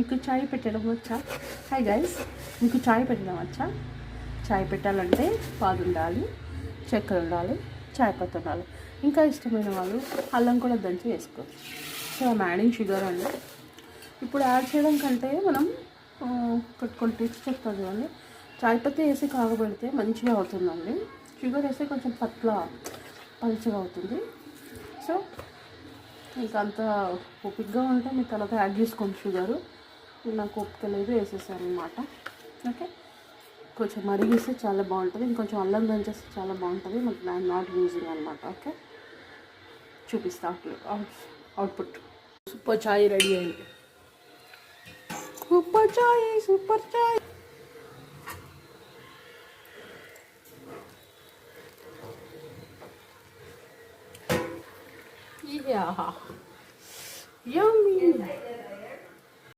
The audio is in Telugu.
మీకు చాయ్ పెట్టడం వచ్చా? హాయ్ గైస్, మీకు చాయ్ పెట్టడం వచ్చా? చాయ్ పెట్టాలంటే పాలు ఉండాలి, చక్కెర ఉండాలి, చాయ్ పత్తి ఉండాలి. ఇంకా ఇష్టమైన వాళ్ళు అల్లం కూడా దంచి వేసుకోవచ్చు. సో ఐమ్ యాడింగ్ షుగర్ అండి. ఇప్పుడు యాడ్ చేయడం కంటే మనం కొన్ని టిప్స్ చెప్తాను చూడండి. చాయ్ పత్తి వేసి కాగబెడితే మంచిగా అవుతుందండి. షుగర్ వేస్తే కొంచెం పలుచగా అవుతుంది. సో మీకు అంత ఓపిక్గా ఉంటే మీ తర్వాత యాడ్ చేసుకోండి షుగరు. నాకు ఓపిక లేదు, వేసేసాను అనమాట. ఓకే, కొంచెం మరిగిస్తే చాలా బాగుంటుంది. ఇంకొంచెం అల్లం దంచేస్తే చాలా బాగుంటుంది. ఐఎమ్ నాట్ యూజింగ్ అనమాట. ఓకే, చూపిస్తా అవుట్పుట్. సూపర్ చాయ్ రెడీ అయింది. సూపర్ చాయ్.